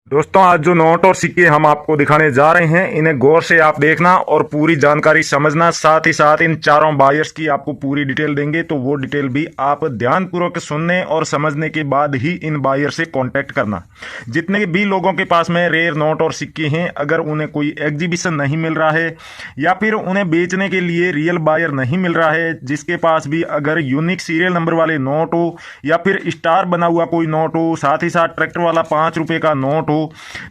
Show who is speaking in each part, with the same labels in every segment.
Speaker 1: दोस्तों, आज जो नोट और सिक्के हम आपको दिखाने जा रहे हैं, इन्हें गौर से आप देखना और पूरी जानकारी समझना। साथ ही साथ इन चारों बायर्स की आपको पूरी डिटेल देंगे, तो वो डिटेल भी आप ध्यानपूर्वक सुनने और समझने के बाद ही इन बायर से कांटेक्ट करना। जितने भी लोगों के पास में रेयर नोट और सिक्के हैं, अगर उन्हें कोई एग्जीबिशन नहीं मिल रहा है या फिर उन्हें बेचने के लिए रियल बायर नहीं मिल रहा है, जिसके पास भी अगर यूनिक सीरियल नंबर वाले नोट हो या फिर स्टार बना हुआ कोई नोट हो, साथ ही साथ ट्रैक्टर वाला 5 रुपए का नोट हो,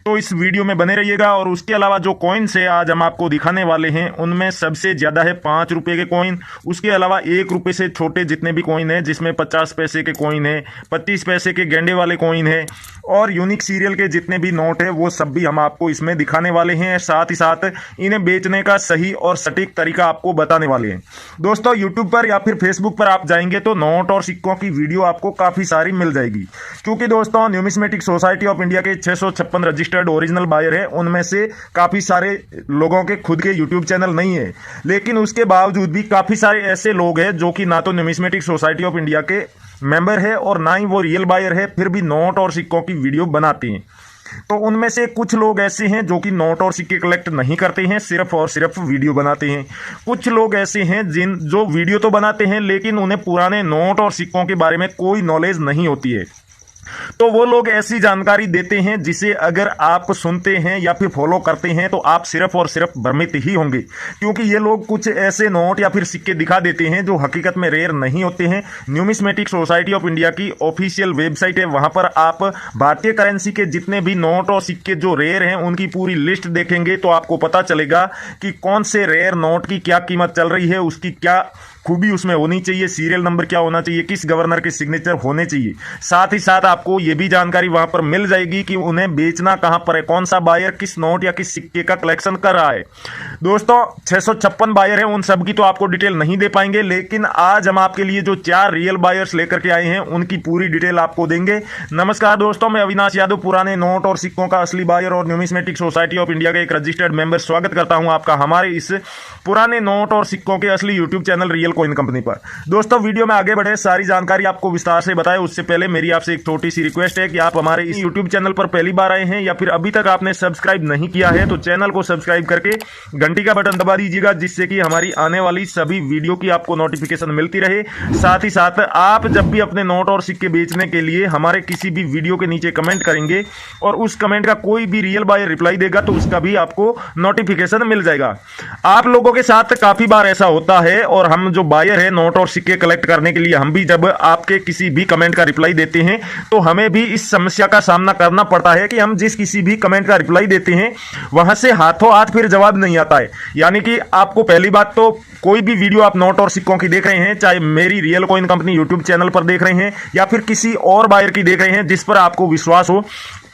Speaker 1: तो इस वीडियो में बने रहिएगा। और उसके अलावा जो कॉइन्स है आज हम आपको दिखाने वाले हैं, उनमें सबसे ज्यादा है 5 रुपए के कॉइन। उसके अलावा 1 रुपए से छोटे जितने भी कॉइन है, जिसमें 50 पैसे के कॉइन है, 25 पैसे के गेंडे वाले कॉइन है और यूनिक सीरियल के जितने भी नोट है, वो सब भी हम आपको इसमें दिखाने वाले हैं। साथ ही साथ इन्हें बेचने का सही और सटीक तरीका आपको बताने वाले हैं। दोस्तों, यूट्यूब पर या फिर फेसबुक पर आप जाएंगे तो नोट और सिक्कों की वीडियो आपको काफी सारी मिल जाएगी, क्योंकि दोस्तों न्यूमिस्मेटिक सोसाइटी ऑफ इंडिया के 656 रजिस्टर्ड ओरिजिनल बायर है, उनमें से काफी सारे लोगों के खुद के यूट्यूब चैनल नहीं है, लेकिन उसके बावजूद भी काफी सारे ऐसे लोग हैं जो कि ना तो न्यूमिस्मेटिक सोसाइटी ऑफ इंडिया के मेंबर है और ना ही वो रियल बायर है, फिर भी नोट और सिक्कों की वीडियो बनाते हैं। तो उनमें से कुछ लोग ऐसे हैं जो कि नोट और सिक्के कलेक्ट नहीं करते हैं, सिर्फ और सिर्फ वीडियो बनाते हैं। कुछ लोग ऐसे हैं जो वीडियो तो बनाते हैं, लेकिन उन्हें पुराने नोट और सिक्कों के बारे में कोई नॉलेज नहीं होती है। तो वो लोग ऐसी जानकारी देते हैं जिसे अगर आप सुनते हैं या फिर फॉलो करते हैं तो आप सिर्फ और सिर्फ भ्रमित ही होंगे, क्योंकि ये लोग कुछ ऐसे नोट या फिर सिक्के दिखा देते हैं जो हकीकत में रेयर नहीं होते हैं। न्यूमिस्मेटिक सोसाइटी ऑफ इंडिया की ऑफिशियल वेबसाइट है, वहां पर आप भारतीय करेंसी के जितने भी नोट और सिक्के जो रेयर हैं उनकी पूरी लिस्ट देखेंगे तो आपको पता चलेगा कि कौन से रेयर नोट की क्या कीमत चल रही है, उसकी क्या खूबी उसमें होनी चाहिए, सीरियल नंबर क्या होना चाहिए, किस गवर्नर के सिग्नेचर होने चाहिए। साथ ही साथ आपको यह भी जानकारी वहां पर मिल जाएगी कि उन्हें बेचना कहां पर है, कौन सा बायर किस नोट या किस सिक्के का कलेक्शन कर रहा है। दोस्तों, 656 बायर है, उन सब की तो आपको डिटेल नहीं दे पाएंगे, लेकिन आज हम आपके लिए जो 4 रियल बायर्स लेकर के आए हैं उनकी पूरी डिटेल आपको देंगे। नमस्कार दोस्तों, मैं अविनाश यादव, पुराने नोट और सिक्कों का असली बायर और न्यूमिस्मेटिक सोसाइटी ऑफ इंडिया का एक रजिस्टर्ड मेंबर, स्वागत करता हूं आपका हमारे इस पुराने नोट और सिक्कों के असली YouTube channel real coin company पर। दोस्तों, वीडियो में आगे बढ़े, सारी जानकारी आपको विस्तार से बताए उससे पहले मेरी आपसे एक छोटी सी रिक्वेस्ट है कि आप हमारे इस यूट्यूब चैनल पर पहली बार आए हैं या फिर अभी तक आपने सब्सक्राइब नहीं किया है तो चैनल को सब्सक्राइब करके घंटी का बटन दबा दीजिएगा, जिससे कि हमारी आने वाली सभी वीडियो की आपको नोटिफिकेशन मिलती रहे। साथ ही साथ आप जब भी अपने नोट और सिक्के बेचने के लिए हमारे किसी भी वीडियो के नीचे कमेंट करेंगे और उस कमेंट का कोई भी रियल बायर रिप्लाई देगा तो उसका भी आपको नोटिफिकेशन मिल जाएगा। आप लोगों के साथ काफी बार ऐसा होता है और हम जो बायर है नोट और सिक्के कलेक्ट करने के लिए हम भी जब आपके किसी भी कमेंट का रिप्लाई देते हैं तो हमें भी इस समस्या का सामना करना पड़ता है कि हम जिस किसी भी कमेंट का रिप्लाई देते हैं वहां से हाथों हाथ फिर जवाब नहीं आता है। यानी कि आपको पहली बात तो कोई भी वीडियो आप नोट और सिक्कों की देख रहे हैं, चाहे मेरी real coin company YouTube channel पर देख रहे हैं या फिर किसी और बायर की देख रहे हैं जिस पर आपको विश्वास हो,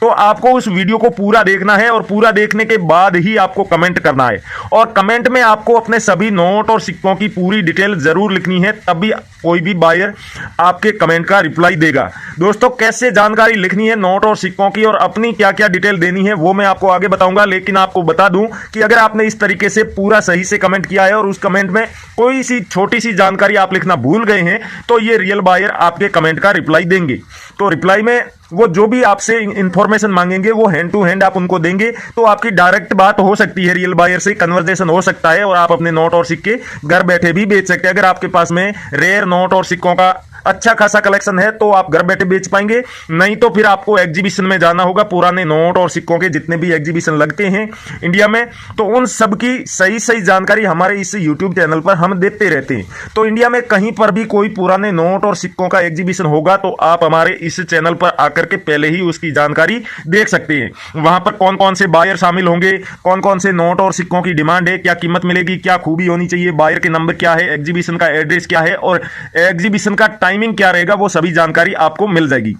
Speaker 1: तो आपको उस वीडियो को पूरा देखना है और पूरा देखने के बाद ही आपको कमेंट करना है। और कमेंट में आपको अपने सभी नोट और सिक्कों की पूरी डिटेल जरूर लिखनी है, तभी कोई भी बायर आपके कमेंट का रिप्लाई देगा। दोस्तों, कैसे जानकारी लिखनी है नोट और सिक्कों की और अपनी क्या क्या डिटेल देनी है वो मैं आपको आगे बताऊंगा, लेकिन आपको बता दूं कि अगर आपने इस तरीके से पूरा सही से कमेंट किया है और उस कमेंट में कोई सी छोटी सी जानकारी आप लिखना भूल गए हैं तो ये रियल बायर आपके कमेंट का रिप्लाई देंगे। तो रिप्लाई में वो जो भी आपसे इंफॉर्मेशन मांगेंगे वो हैंड टू हैंड आप उनको देंगे, तो आपकी डायरेक्ट बात हो सकती है, रियल बायर से कन्वर्सेशन हो सकता है और आप अपने नोट और सिक्के घर बैठे भी बेच सकते हैं। अगर आपके पास में रेयर नोट और सिक्कों का अच्छा खासा कलेक्शन है तो आप घर बैठे बेच पाएंगे, नहीं तो फिर आपको एग्जीबिशन में जाना होगा। पुराने नोट और सिक्कों के जितने भी एग्जीबिशन लगते हैं इंडिया में, तो उन सब की सही सही जानकारी हमारे इस यूट्यूब चैनल पर हम देते रहते हैं। तो इंडिया में कहीं पर भी कोई पुराने नोट और सिक्कों का एग्जीबिशन होगा तो आप हमारे इस चैनल पर आकर के पहले ही उसकी जानकारी देख सकते हैं। वहां पर कौन कौन से बायर शामिल होंगे, कौन कौन से नोट और सिक्कों की डिमांड है, क्या कीमत मिलेगी, क्या खूबी होनी चाहिए, बायर के नंबर क्या है, एग्जीबिशन का एड्रेस क्या है और एग्जीबिशन का टाइमिंग क्या रहेगा, वो सभी जानकारी आपको मिल जाएगी।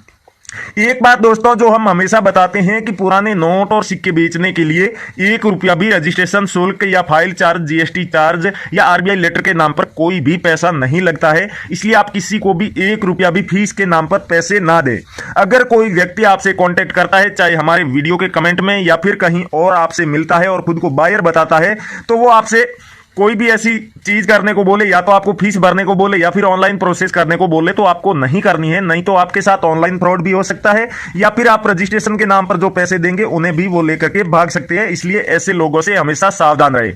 Speaker 1: एक बात दोस्तों जो हम हमेशा बताते हैं कि पुराने नोट और सिक्के बेचने के लिए 1 रुपया भी रजिस्ट्रेशन शुल्क या फाइल चार्ज, जीएसटी चार्ज या आरबीआई लेटर के नाम पर कोई भी पैसा नहीं लगता है, इसलिए आप किसी को भी 1 रुपया भी फीस के नाम पर पैसे ना दें। अगर कोई व्यक्ति आपसे कांटेक्ट करता है, चाहे हमारे वीडियो के कमेंट में या फिर कहीं और आपसे मिलता है और खुद को बायर बताता है, तो वो आपसे कोई भी ऐसी चीज करने को बोले, या तो आपको फीस भरने को बोले या फिर ऑनलाइन प्रोसेस करने को बोले, तो आपको नहीं करनी है। नहीं तो आपके साथ ऑनलाइन फ्रॉड भी हो सकता है, या फिर आप रजिस्ट्रेशन के नाम पर जो पैसे देंगे उन्हें भी वो लेकर के भाग सकते हैं। इसलिए ऐसे लोगों से हमेशा सावधान रहे।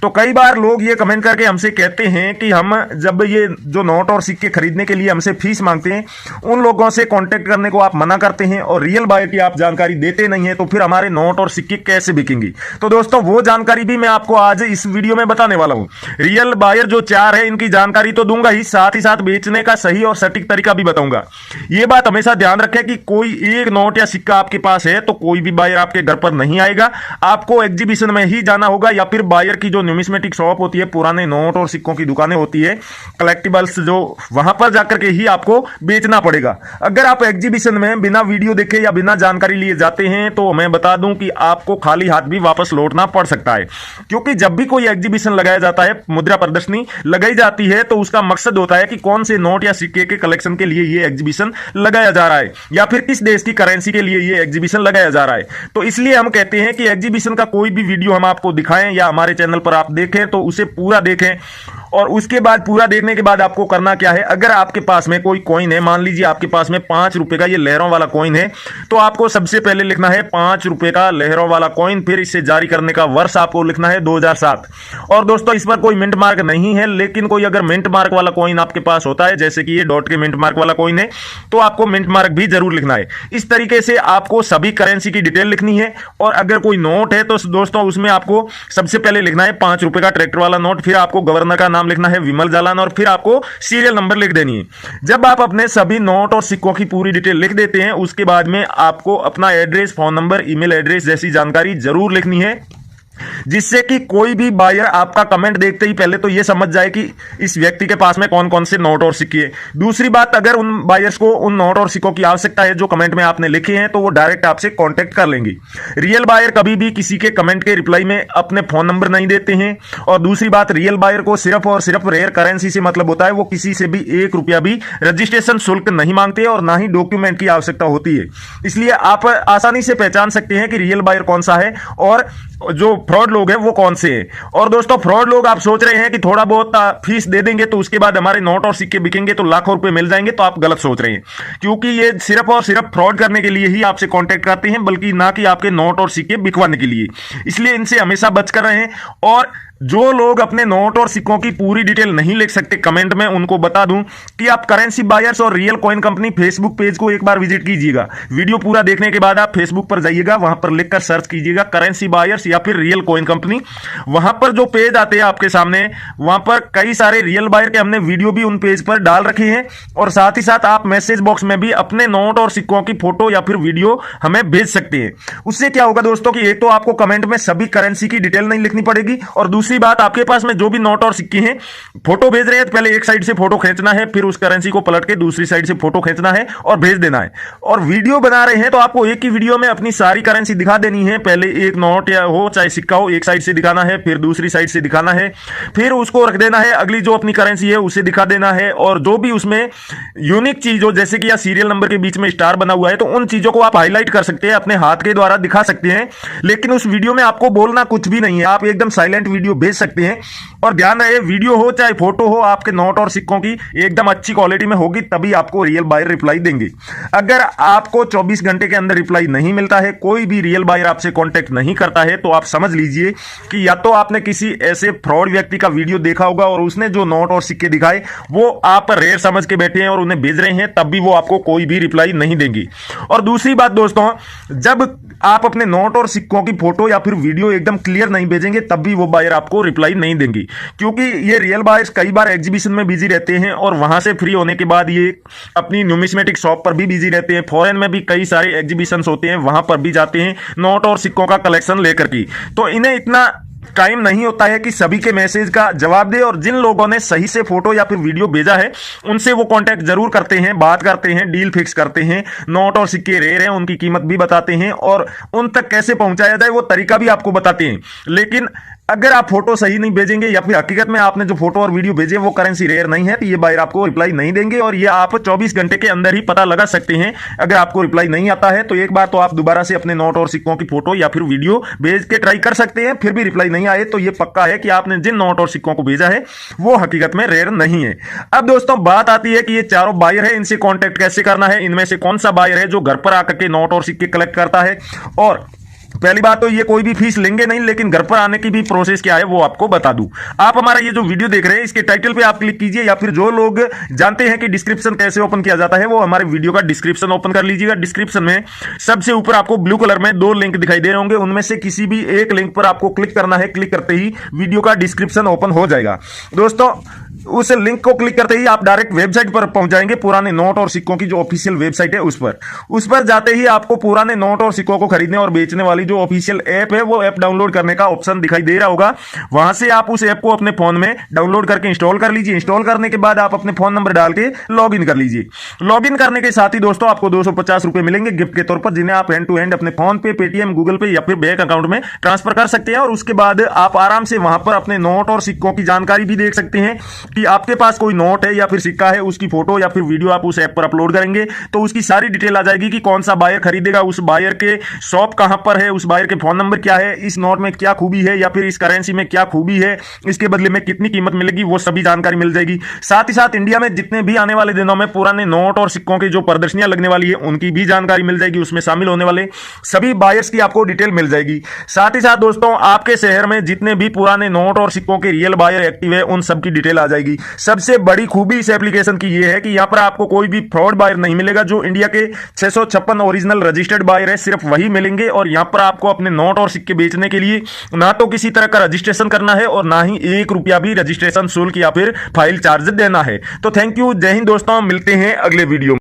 Speaker 1: तो कई बार लोग ये कमेंट करके हमसे कहते हैं कि हम जब ये जो नोट और सिक्के खरीदने के लिए हमसे फीस मांगते हैं, उन लोगों से कॉन्टेक्ट करने को आप मना करते हैं और रियल बायर की आप जानकारी देते नहीं है, तो फिर हमारे नोट और सिक्के कैसे बिकेंगी। तो दोस्तों वो जानकारी भी मैं आपको आज इस वीडियो में बताने वाला हूं। रियल बायर जो 4 है इनकी जानकारी तो दूंगा ही, साथ ही साथ बेचने का सही और सटीक तरीका भी बताऊंगा। यह बात हमेशा ध्यान रखें कि कोई एक नोट या सिक्का आपके पास है तो कोई भी बायर आपके घर पर नहीं आएगा, आपको एग्जीबिशन में ही जाना होगा, या फिर बायर की जो न्यूमिस्मेटिक शॉप होती है, पुराने नोट और सिक्कों की दुकानें होती है, कलेक्टिबल्स, जो वहां पर जाकर के ही आपको बेचना पड़ेगा। अगर आप एग्जीबिशन में बिना वीडियो देखे या बिना जानकारी लिए जाते हैं तो मैं बता दूं कि आपको खाली हाथ भी वापस लौटना पड़ सकता है, क्योंकि जब भी कोई एग्जीबिशन लगाया जाता है, मुद्रा प्रदर्शनी लगाई जाती है, तो उसका मकसद होता है कि कौन से नोट या सिक्के के कलेक्शन के लिए यह एग्जीबिशन लगाया जा रहा है, या फिर किस देश की करेंसी के लिए यह एग्जीबिशन लगाया जा रहा है। तो इसलिए हम कहते हैं कि एग्जीबिशन का कोई भी वीडियो हम आपको दिखाएं या हमारे चैनल पर आप देखें तो उसे पूरा देखें, और उसके बाद पूरा देखने के बाद आपको करना क्या है, अगर आपके पास में कोई कॉइन है, मान लीजिए आपके पास में 5 रुपए का ये लहरों वाला कॉइन है, तो आपको सबसे पहले लिखना है 5 रुपए का लहरों वाला कॉइन, फिर इसे जारी करने का वर्ष आपको लिखना है 2007। और दोस्तों इस पर कोई मिंट मार्क नहीं है, लेकिन कोई अगर मिंट मार्क वाला कॉइन आपके पास होता है, जैसे कि ये डॉट के मिंट मार्क वाला कॉइन है, तो आपको मिंट मार्क भी जरूर लिखना है। इस तरीके से आपको सभी करेंसी की डिटेल लिखनी है। और अगर कोई नोट है तो दोस्तों उसमें आपको सबसे पहले लिखना है 5 रुपए का ट्रैक्टर वाला नोट, फिर आपको गवर्नर का नाम लिखना है विमल जालान, और फिर आपको सीरियल नंबर लिख देनी है। जब आप अपने सभी नोट और सिक्कों की पूरी डिटेल लिख देते हैं, उसके बाद में आपको अपना address, phone number, email address जैसी जानकारी जरूर लिखनी है, जिससे कि कोई भी बायर आपका कमेंट देखते ही पहले तो यह समझ जाए कि इस व्यक्ति के पास में कौन कौन से नोट और सिक्के हैं। दूसरी बात, अगर उन बायर्स को उन नोट और सिक्कों की आवश्यकता है जो कमेंट में आपने लिखे हैं, तो वो डायरेक्ट आपसे कांटेक्ट कर लेंगे। रियल बायर कभी भी किसी के कमेंट के रिप्लाई में अपने फोन नंबर नहीं देते हैं। और दूसरी बात, रियल बायर को सिर्फ और सिर्फ रेयर करेंसी से मतलब होता है, वो किसी से भी 1 रुपया भी रजिस्ट्रेशन शुल्क नहीं मांगते और ना ही डॉक्यूमेंट की आवश्यकता होती है। इसलिए आप आसानी से पहचान सकते हैं कि रियल बायर कौन सा है और जो फ्रॉड लोग हैं वो कौन से हैं। और दोस्तों फ्रॉड लोग, आप सोच रहे हैं कि थोड़ा बहुत फीस दे देंगे तो उसके बाद हमारे नोट और सिक्के बिकेंगे तो लाखों रुपए मिल जाएंगे, तो आप गलत सोच रहे हैं, क्योंकि ये सिर्फ और सिर्फ फ्रॉड करने के लिए ही आपसे कांटेक्ट करते हैं, बल्कि ना कि आपके नोट और सिक्के बिकवाने के लिए। इसलिए इनसे हमेशा बच कर रहें। और जो लोग अपने नोट और सिक्कों की पूरी डिटेल नहीं लिख सकते कमेंट में, उनको बता दूं कि आप करेंसी बायर्स और real coin company Facebook page को एक बार विजिट कीजिएगा। वीडियो पूरा देखने के बाद आप फेसबुक पर जाइएगा, वहां पर लिखकर सर्च कीजिएगा करेंसी बायर्स या फिर रियल कॉइन कंपनी। वहां पर जो पेज आते हैं आपके सामने, वहां पर कई सारे रियल बायर के हमने वीडियो भी उन पेज पर डाल रखे हैं, और साथ ही साथ आप मैसेज बॉक्स में भी अपने नोट और सिक्कों की फोटो या फिर वीडियो हमें भेज सकते हैं। उससे क्या होगा दोस्तों कि एक तो आपको कमेंट में सभी करेंसी की डिटेल नहीं लिखनी पड़ेगी, और दूसरी बात, आपके पास में जो भी नोट और सिक्के हैं, फोटो भेज रहे हैं तो पहले एक साइड से फोटो खींचना है, फिर उस करेंसी को पलट के दूसरी साइड से फोटो खींचना है और भेज देना है। और वीडियो बना रहे हैं तो आपको एक ही वीडियो में अपनी सारी करेंसी दिखा देनी है। पहले एक नोट या हो चाहे सिक्का हो, एक साइड से दिखाना है, फिर दूसरी साइड से दिखाना है, फिर उसको रख देना है, अगली जो अपनी करेंसी है उसे दिखा देना है। और जो भी उसमें यूनिक चीज हो, जैसे कि या सीरियल नंबर के बीच में स्टार बना हुआ है, तो उन चीजों को आप हाईलाइट कर सकते हैं, अपने हाथ के द्वारा दिखा सकते हैं। लेकिन उस वीडियो में आपको बोलना कुछ भी नहीं है, आप एकदम साइलेंट वीडियो भेज सकते हैं। और ध्यान रहे, वीडियो हो चाहे फोटो हो, आपके नोट और सिक्कों की एकदम अच्छी क्वालिटी में होगी, तभी आपको रियल बायर रिप्लाई देंगे। अगर आपको 24 घंटे के अंदर रिप्लाई नहीं मिलता है, कोई भी रियल बायर आपसे कांटेक्ट नहीं करता है, तो आप समझ लीजिए कि या तो आपने किसी ऐसे फ्रॉड व्यक्ति का वीडियो देखा होगा और उसने जो नोट और सिक्के दिखाए वो आप रेयर समझ के बैठे हैं और उन्हें भेज रहे हैं, तब भी वो आपको कोई भी रिप्लाई नहीं देंगी। और दूसरी बात दोस्तों, जब आप अपने नोट और सिक्कों की फोटो या फिर वीडियो एकदम क्लियर नहीं भेजेंगे, तब भी वो बायर आपको रिप्लाई नहीं देंगी, क्योंकि ये रियल बायर्स कई बार एग्जीबिशन में बिजी रहते हैं और वहां से फ्री होने के बाद ये अपनी न्यूमिस्मेटिक शॉप पर भी बिजी रहते हैं। फॉरेन में भी कई सारे एग्जीबिशंस होते हैं, वहां पर भी जाते हैं नोट और सिक्कों का कलेक्शन लेकर की। तो इन्हें इतना टाइम नहीं होता है कि सभी के मैसेज का जवाब दे। और जिन लोगों ने सही से फोटो या फिर वीडियो भेजा है उनसे वो कांटेक्ट जरूर करते हैं, बात करते हैं, डील फिक्स करते हैं, नोट और सिक्के रेयर हैं उनकी कीमत भी बताते हैं और उन तक कैसे पहुंचाया जाए वो तरीका भी आपको बताते हैं। लेकिन अगर आप फोटो सही नहीं भेजेंगे या फिर हकीकत में आपने जो फोटो और वीडियो भेजे वो करेंसी रेयर नहीं है, तो ये बायर आपको रिप्लाई नहीं देंगे और ये आप 24 घंटे के अंदर ही पता लगा सकते हैं। अगर आपको रिप्लाई नहीं आता है तो एक बार तो आप दोबारा से अपने नोट और सिक्कों की फोटो या फिर वीडियो भेज के ट्राई कर सकते हैं, फिर भी रिप्लाई नहीं आए तो ये पक्का है कि आपने जिन नोट और सिक्कों को भेजा है वो हकीकत में रेयर नहीं है। अब दोस्तों बात आती है कि ये चारों बायर है, इनसे कॉन्टेक्ट कैसे करना है, इनमें से कौन सा बायर है जो घर पर आकर के नोट और सिक्के कलेक्ट करता है। और पहली बात तो ये कोई भी फीस लेंगे नहीं, लेकिन घर पर आने की भी प्रोसेस क्या है वो आपको बता दूं। आप हमारा ये जो वीडियो देख रहे हैं इसके टाइटल पे आप क्लिक कीजिए, या फिर जो लोग जानते हैं कि डिस्क्रिप्शन कैसे ओपन किया जाता है वो हमारे वीडियो का डिस्क्रिप्शन ओपन कर लीजिएगा। डिस्क्रिप्शन में सबसे ऊपर आपको ब्लू कलर में 2 लिंक दिखाई दे रहे होंगे, उनमें से किसी भी एक लिंक पर आपको क्लिक करना है। क्लिक करते ही वीडियो का डिस्क्रिप्शन ओपन हो जाएगा। दोस्तों उस लिंक को क्लिक करते ही आप डायरेक्ट वेबसाइट पर पहुंच जाएंगे, पुराने नोट और सिक्कों की जो ऑफिशियल वेबसाइट है उस पर जाते ही आपको पुराने नोट और सिक्कों को खरीदने और बेचने वाली जो ऑफिशियल ऐप है वो ऐप डाउनलोड करने का ऑप्शन दिखाई दे रहा होगा। वहां से आप उस ऐप को अपने फोन में डाउनलोड करके इंस्टॉल कर लीजिए। इंस्टॉल करने के बाद आप अपने फोन नंबर डाल के लॉग इन कर लीजिए। लॉग इन करने के साथ ही दोस्तों आपको 250 रुपए मिलेंगे गिफ्ट के तौर पर, जिन्हें आप हैंड टू हैंड अपने फोन पे, पेटीएम, गूगल पे या फिर बैंक अकाउंट में ट्रांसफर कर सकते हैं। और उसके बाद आप आराम से वहां पर अपने नोट और सिक्कों की जानकारी भी देख सकते हैं कि आपके पास कोई नोट है या फिर सिक्का है, उसकी फोटो या फिर वीडियो आप उस ऐप पर अपलोड करेंगे तो उसकी सारी डिटेल आ जाएगी कि कौन सा बायर खरीदेगा, उस बायर के शॉप कहां पर है, उस बायर के फोन नंबर क्या है, इस नोट में क्या खूबी है या फिर इस करेंसी में क्या खूबी है, इसके बदले में कितनी कीमत मिलेगी, वो सभी जानकारी मिल जाएगी। साथ ही साथ इंडिया में जितने भी आने वाले दिनों में पुराने नोट और सिक्कों की जो प्रदर्शनियां लगने वाली है उनकी भी जानकारी मिल जाएगी, उसमें शामिल होने वाले सभी बायर्स की आपको डिटेल मिल जाएगी। साथ ही साथ दोस्तों आपके शहर में जितने भी पुराने नोट और सिक्कों के रियल बायर एक्टिव है उन सबकी डिटेल आ जाएगी। सबसे बड़ी खूबी इस एप्लीकेशन की यह है कि यहां पर आपको कोई भी फ्रॉड बायर नहीं मिलेगा। जो इंडिया के 656 ओरिजिनल रजिस्टर्ड बायर है सिर्फ वही मिलेंगे, और यहां पर आपको अपने नोट और सिक्के बेचने के लिए ना तो किसी तरह का रजिस्ट्रेशन करना है और ना ही 1 रुपया भी रजिस्ट्रेशन शुल्क या फिर फाइल चार्ज देना है। तो थैंक यू, जय हिंद दोस्तों, मिलते हैं अगले वीडियो में।